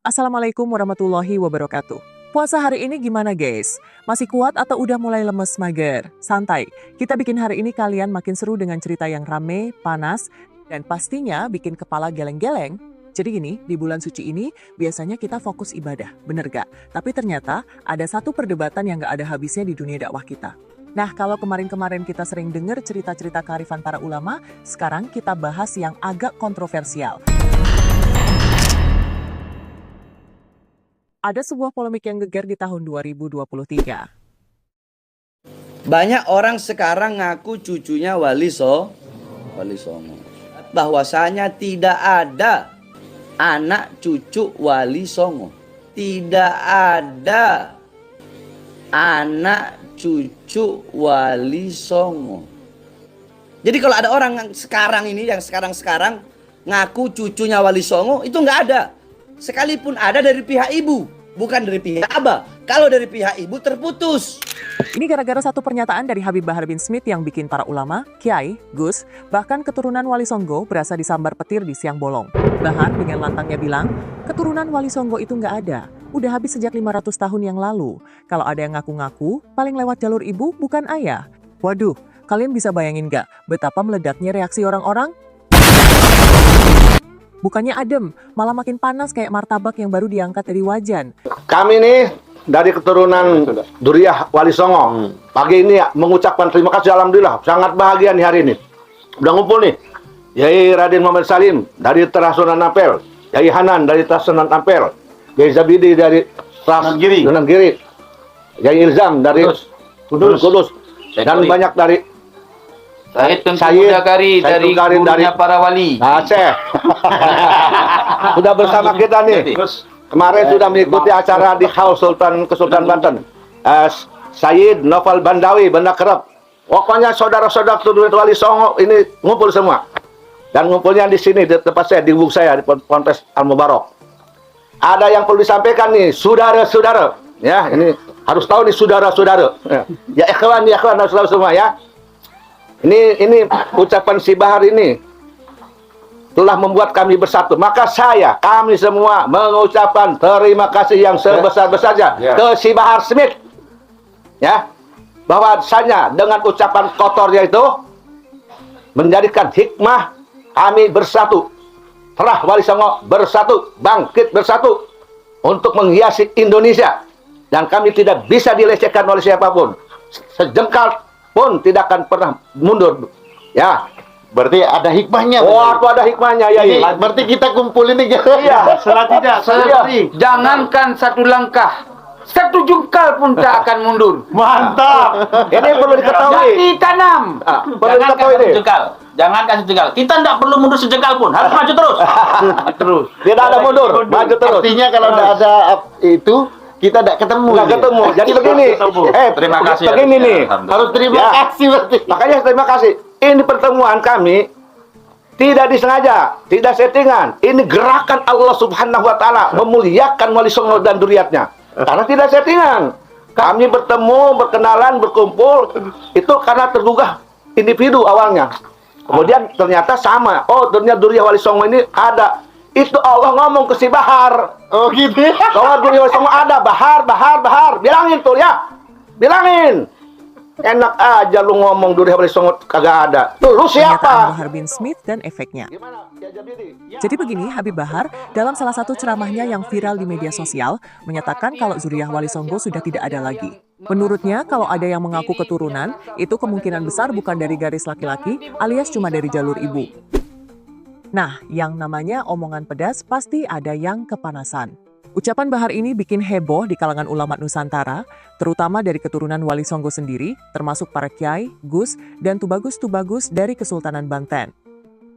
Assalamualaikum warahmatullahi wabarakatuh. Puasa hari ini gimana guys? Masih kuat atau udah mulai lemes mager? Santai, kita bikin hari ini kalian makin seru dengan cerita yang rame, panas, dan pastinya bikin kepala geleng-geleng. Jadi gini, di bulan suci ini biasanya kita fokus ibadah, bener gak? Tapi ternyata ada satu perdebatan yang gak ada habisnya di dunia dakwah kita. Nah, kalau kemarin-kemarin kita sering dengar cerita-cerita kearifan para ulama, sekarang kita bahas yang agak kontroversial. Ada sebuah polemik yang geger di tahun 2023. Banyak orang sekarang ngaku cucunya Wali Songo. Bahwasanya tidak ada anak cucu Wali Songo. Tidak ada anak cucu Wali Songo. Jadi kalau ada orang sekarang ini yang sekarang ngaku cucunya Wali Songo, itu nggak ada. Sekalipun ada dari pihak ibu, bukan dari pihak abah. Kalau dari pihak ibu terputus. Ini gara-gara satu pernyataan dari Habib Bahar bin Smith yang bikin para ulama, kiai, gus, bahkan keturunan Wali Songo berasa disambar petir di siang bolong. Bahar dengan lantangnya bilang, keturunan Wali Songo itu nggak ada. Udah habis sejak 500 tahun yang lalu. Kalau ada yang ngaku-ngaku, paling lewat jalur ibu bukan ayah. Waduh, kalian bisa bayangin nggak betapa meledaknya reaksi orang-orang? Bukannya adem, malah makin panas kayak martabak yang baru diangkat dari wajan. Kami nih dari keturunan Duriyah Wali Songo. Pagi ini ya, mengucapkan terima kasih, alhamdulillah. Sangat bahagia nih hari ini. Udah ngumpul nih. Yai Raden Muhammad Salim dari Terasunan Ampel. Yai Hanan dari Terasunan Ampel. Yai Zabidi dari Sunan Giri. Yai Ilzam dari Kudus. Dan banyak dari Said Tengku dari gurunya para wali. Aceh. Sudah bersama kita nih. Kemarin sudah mengikuti acara di Haus Kesultanan Banten. Sayyid Novel Bandawi, Banda Kerep. Pokoknya saudara-saudara keturunan Wali Songo ini ngumpul semua. Dan ngumpulnya di sini di tempat saya, di wung saya di Ponpes Al Mubarok. Ada yang perlu disampaikan nih, saudara-saudara. Ya, ini harus tahu nih saudara-saudara. Ya ikhwan, harus tahu semua ya. Ini ucapan si Bahar ini telah membuat kami bersatu. Maka kami semua mengucapkan terima kasih yang sebesar-besarnya ke si Bahar Smith. Ya, bahwasanya dengan ucapan kotornya itu menjadikan hikmah kami bersatu. Telah Wali Songo bersatu, bangkit bersatu untuk menghiasi Indonesia. Dan kami tidak bisa dilecehkan oleh siapapun. Sejengkal pun tidak akan pernah mundur. Ya, berarti ada hikmahnya. Wah, itu ada hikmahnya ya. Berarti kita kumpulin ini. Iya, Jangankan satu langkah, satu jengkal pun tak akan mundur. Mantap. Ini perlu diketahui. Jadi tanam. Perlu diketahui ini. Jangankan sejengkal. Kita tidak perlu mundur sejengkal pun. Harus maju terus. Terus. Tidak ada mundur, maju terus. Artinya kalau tidak ada itu, kita tidak ketemu. Nggak ketemu. Jadi begini. Terima kasih. Begini nih. Harus terima kasih berarti. Makanya terima kasih. Ini pertemuan kami tidak disengaja, tidak settingan. Ini gerakan Allah Subhanahu wa taala memuliakan Wali Songo dan Duriyatnya. Karena tidak settingan. Kami bertemu, berkenalan, berkumpul itu karena tergugah individu awalnya. Kemudian ternyata sama. Oh, ternyata Duriyah Wali Songo ini ada. Itu Allah ngomong ke si Bahar. Oh gitu. Kalau Duriyah Wali Songo ada, Bahar. Bilangin tuh ya. Bilangin. Enak aja lu ngomong Duriyah Wali Songo kagak ada. Lu siapa? Pernyataan Bahar bin Smith dan efeknya. Gimana? Ya, Jadi begini, Habib Bahar dalam salah satu ceramahnya yang viral di media sosial menyatakan kalau Zuriyah Wali Songo sudah tidak ada lagi. Menurutnya, kalau ada yang mengaku keturunan, itu kemungkinan besar bukan dari garis laki-laki alias cuma dari jalur ibu. Nah, yang namanya omongan pedas pasti ada yang kepanasan. Ucapan Bahar ini bikin heboh di kalangan ulama Nusantara, terutama dari keturunan Wali Songo sendiri, termasuk para kiai, gus, dan tubagus-tubagus dari Kesultanan Banten.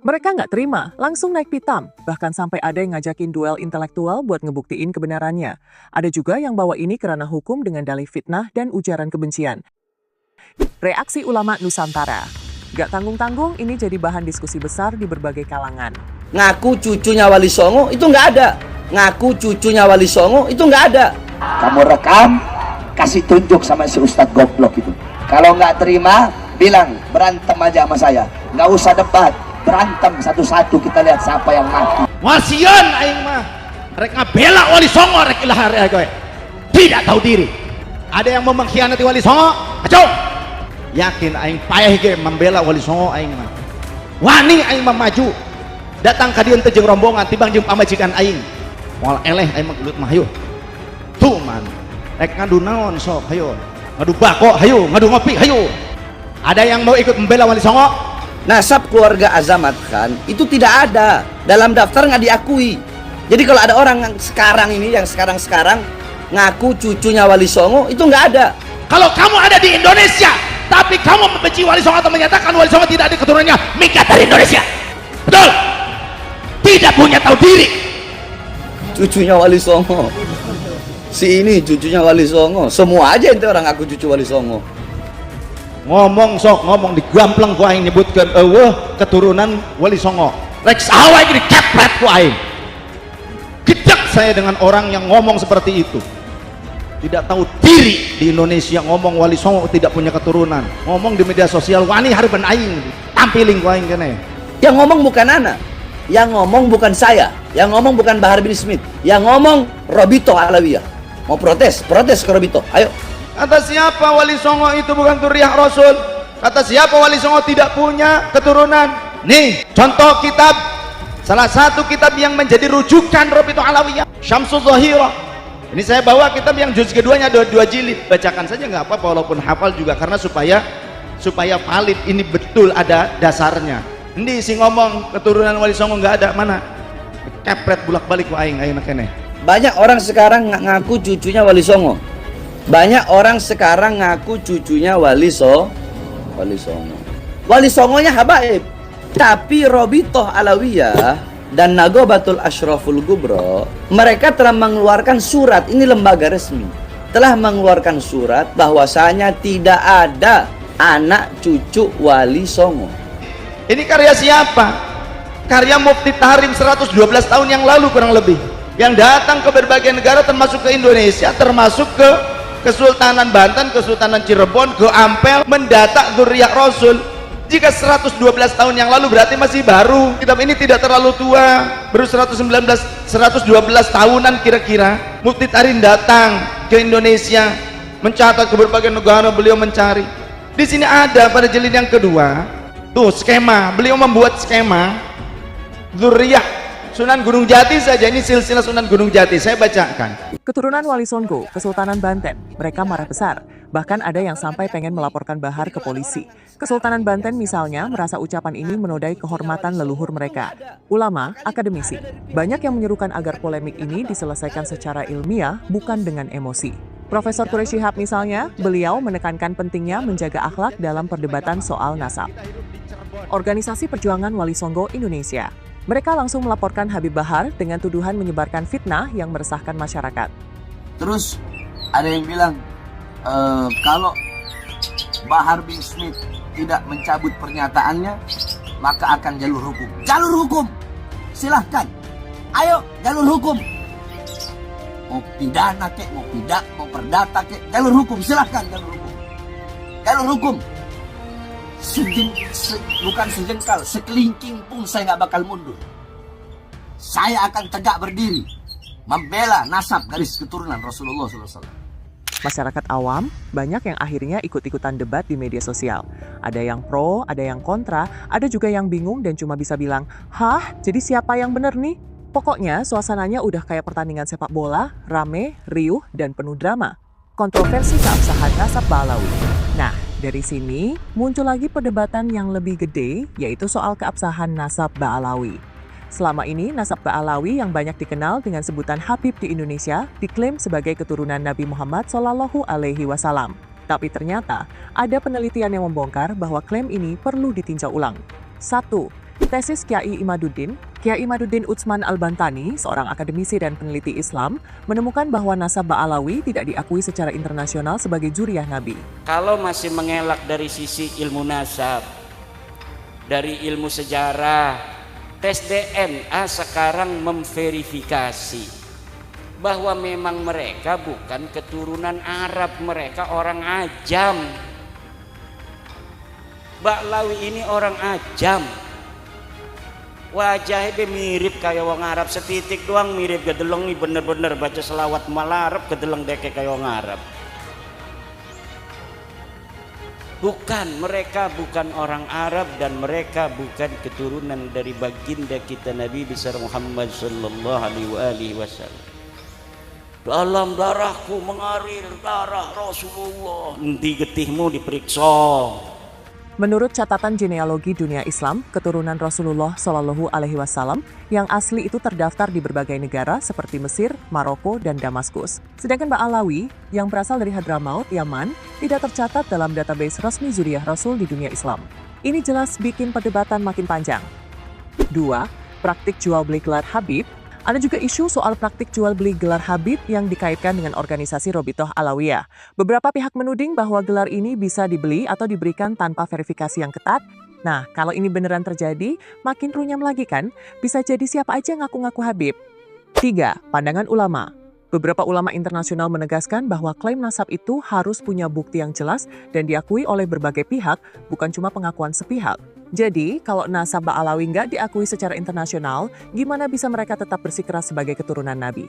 Mereka nggak terima, langsung naik pitam, bahkan sampai ada yang ngajakin duel intelektual buat ngebuktiin kebenarannya. Ada juga yang bawa ini kerana hukum dengan dalih fitnah dan ujaran kebencian. Reaksi ulama Nusantara. Gak tanggung-tanggung, ini jadi bahan diskusi besar di berbagai kalangan. Ngaku cucunya Wali Songo itu nggak ada. Ngaku cucunya Wali Songo itu nggak ada. Kamu rekam, kasih tunjuk sama si Ustadz goblok itu. Kalau nggak terima, bilang berantem aja sama saya. Nggak usah debat, berantem satu-satu, kita lihat siapa yang mati. Masian aing mah. Rek ngabela Wali Songo rek ilahar kowe. Tidak tahu diri. Ada yang mau mengkhianati Wali Songo? Aco. Yakin aing payah ge membela Wali Songo aing mah. Wani aing mah maju. Datang ka dieu teh jeung rombongan tibang jeung pamajikan aing. Moal eleh aing mah gelut mah hayu. Tuh man. Rek ngadu naon sok hayu. Ngadu bako hayu, ngadu ngopi hayu. Ada yang mau ikut membela Wali Songo? Nasab keluarga Azamat Khan itu tidak ada dalam daftar, nggak diakui. Jadi kalau ada orang yang sekarang ini, yang sekarang ngaku cucunya Wali Songo, itu nggak ada. Kalau kamu ada di Indonesia tapi kamu membenci Wali Songo atau menyatakan Wali Songo tidak ada keturunannya, minggat dari Indonesia. Betul? Tidak punya tahu diri. Cucunya Wali Songo, si ini cucunya Wali Songo, semua aja ente orang ngaku cucu Wali Songo. Ngomong sok ngomong digampleng ku aing nyebutkeun eueuh keturunan Wali Songo. Rek saha iki dikepret ku aing. Gedek saya dengan orang yang ngomong seperti itu. Tidak tahu diri di Indonesia ngomong Wali Songo tidak punya keturunan. Ngomong di media sosial wani hareupeun aing. Tampiling ku aing keneh. Yang ngomong bukan anak, yang ngomong bukan saya, yang ngomong bukan Bahar bin Smith, yang ngomong Robito Alawiyah. Mau protes ke Robito. Ayo. Kata siapa Wali Songo itu bukan Dzurriyyah Rasul? Kata siapa Wali Songo tidak punya keturunan? Nih, contoh kitab, salah satu kitab yang menjadi rujukan Robito Alawiyah, Syamsul Zahirah. Ini saya bawa kitab yang juz keduanya dua jilid. Bacakan saja nggak apa-apa walaupun hafal juga, karena supaya valid, ini betul ada dasarnya. Ini si ngomong keturunan Wali Songo nggak ada, mana? Kepret bulak-balik ku aing keneh. Banyak orang sekarang ngaku cucunya Wali Songo. Banyak orang sekarang ngaku cucunya Wali Songo. Wali Songonya habaib. Tapi Robitoh Alawiyah dan Nagobatul Ashraful Gubro, mereka telah mengeluarkan surat, ini lembaga resmi, telah mengeluarkan surat bahwasanya tidak ada anak cucu Wali Songo. Ini karya siapa? Karya Mufti Tahrim 112 tahun yang lalu kurang lebih, yang datang ke berbagai negara termasuk ke Indonesia, termasuk ke Kesultanan Banten, Kesultanan Cirebon, ke Ampel, mendata Dzurriyyah Rasul. Jika 112 tahun yang lalu berarti masih baru. Kitab ini tidak terlalu tua, baru 112 tahunan kira-kira. Mufti Tahrim datang ke Indonesia, mencatat ke berbagai negara, beliau mencari. Di sini ada pada jilid yang kedua, tuh skema, beliau membuat skema Dzurriyyah Sunan Gunung Jati saja, ini silsilah Sunan Gunung Jati, saya bacakan. Keturunan Wali Songo, Kesultanan Banten, mereka marah besar. Bahkan ada yang sampai pengen melaporkan Bahar ke polisi. Kesultanan Banten misalnya merasa ucapan ini menodai kehormatan leluhur mereka. Ulama, akademisi, banyak yang menyerukan agar polemik ini diselesaikan secara ilmiah, bukan dengan emosi. Profesor Quraish Shihab misalnya, beliau menekankan pentingnya menjaga akhlak dalam perdebatan soal nasab. Organisasi Perjuangan Wali Songo Indonesia, mereka langsung melaporkan Habib Bahar dengan tuduhan menyebarkan fitnah yang meresahkan masyarakat. Terus ada yang bilang kalau Bahar bin Smith tidak mencabut pernyataannya, maka akan jalur hukum. Jalur hukum, silahkan. Ayo jalur hukum. Mau pidana kek, mau perdata kek, jalur hukum, silahkan jalur hukum. Jalur hukum. Bukan sejengkal, sekelingking pun saya nggak bakal mundur. Saya akan tegak berdiri membela nasab garis keturunan Rasulullah SAW. Masyarakat awam banyak yang akhirnya ikut-ikutan debat di media sosial. Ada yang pro, ada yang kontra, ada juga yang bingung dan cuma bisa bilang, "Hah, jadi siapa yang bener nih?" Pokoknya suasananya udah kayak pertandingan sepak bola, rame, riuh, dan penuh drama. Kontroversi keabsahan nasab Ba'alawi. Nah, dari sini muncul lagi perdebatan yang lebih gede, yaitu soal keabsahan nasab Ba'alawi. Selama ini, nasab Ba'alawi yang banyak dikenal dengan sebutan Habib di Indonesia diklaim sebagai keturunan Nabi Muhammad SAW. Tapi ternyata ada penelitian yang membongkar bahwa klaim ini perlu ditinjau ulang. 1. Tesis Kiai Imaduddin Utsman Al-Bantani, seorang akademisi dan peneliti Islam, menemukan bahwa nasab Ba'alawi tidak diakui secara internasional sebagai dzurriyyah Nabi. Kalau masih mengelak dari sisi ilmu nasab, dari ilmu sejarah, tes DNA sekarang memverifikasi bahwa memang mereka bukan keturunan Arab, mereka orang Ajam. Ba'alawi ini orang Ajam. wajahnya be mirip kayak wong Arab, setitik doang mirip gedeleng nih, bener-bener baca selawat malah Arab gedeleng deke kayak wong Arab. Bukan, mereka bukan orang Arab dan mereka bukan keturunan dari baginda kita Nabi besar Muhammad sallallahu alaihi wasallam. Dalam darahku mengalir darah Rasulullah, nanti getihmu diperiksa. Menurut catatan genealogi dunia Islam, keturunan Rasulullah Shallallahu Alaihi Wasallam yang asli itu terdaftar di berbagai negara seperti Mesir, Maroko, dan Damaskus. Sedangkan Ba'alawi yang berasal dari Hadramaut, Yaman, tidak tercatat dalam database resmi zuriyah Rasul di dunia Islam. Ini jelas bikin perdebatan makin panjang. 2. Praktik jual beli gelar Habib. Ada juga isu soal praktik jual beli gelar Habib yang dikaitkan dengan organisasi Robitoh Alawiyah. Beberapa pihak menuding bahwa gelar ini bisa dibeli atau diberikan tanpa verifikasi yang ketat. Nah, kalau ini beneran terjadi, makin runyam lagi kan? Bisa jadi siapa aja ngaku-ngaku Habib. 3. Pandangan ulama. Beberapa ulama internasional menegaskan bahwa klaim nasab itu harus punya bukti yang jelas dan diakui oleh berbagai pihak, bukan cuma pengakuan sepihak. Jadi, kalau nasab Ba'alawi nggak diakui secara internasional, gimana bisa mereka tetap bersikeras sebagai keturunan Nabi?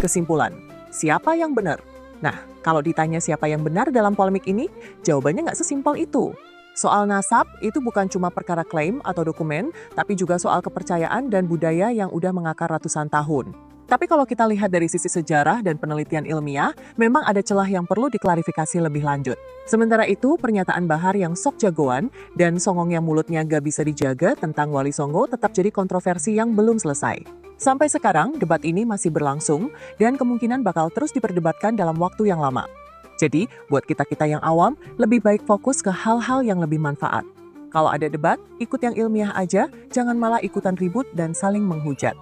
Kesimpulan, siapa yang benar? Nah, kalau ditanya siapa yang benar dalam polemik ini, jawabannya nggak sesimpel itu. Soal nasab itu bukan cuma perkara klaim atau dokumen, tapi juga soal kepercayaan dan budaya yang udah mengakar ratusan tahun. Tapi kalau kita lihat dari sisi sejarah dan penelitian ilmiah, memang ada celah yang perlu diklarifikasi lebih lanjut. Sementara itu, pernyataan Bahar yang sok jagoan dan songong yang mulutnya gak bisa dijaga tentang Wali Songo tetap jadi kontroversi yang belum selesai. Sampai sekarang, debat ini masih berlangsung dan kemungkinan bakal terus diperdebatkan dalam waktu yang lama. Jadi, buat kita-kita yang awam, lebih baik fokus ke hal-hal yang lebih manfaat. Kalau ada debat, ikut yang ilmiah aja, jangan malah ikutan ribut dan saling menghujat.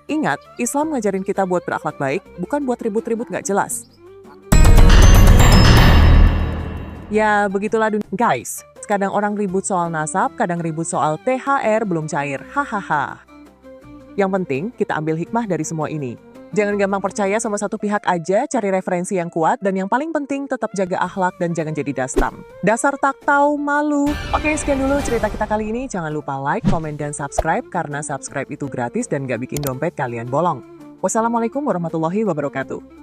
Ingat, Islam ngajarin kita buat berakhlak baik, bukan buat ribut-ribut nggak jelas. Ya, begitulah dunia. Guys, kadang orang ribut soal nasab, kadang ribut soal THR belum cair. Hahaha. Yang penting, kita ambil hikmah dari semua ini. Jangan gampang percaya sama satu pihak aja, cari referensi yang kuat, dan yang paling penting tetap jaga akhlak dan jangan jadi dastam. Dasar tak tahu malu. Oke, sekian dulu cerita kita kali ini. Jangan lupa like, komen, dan subscribe, karena subscribe itu gratis dan gak bikin dompet kalian bolong. Wassalamualaikum warahmatullahi wabarakatuh.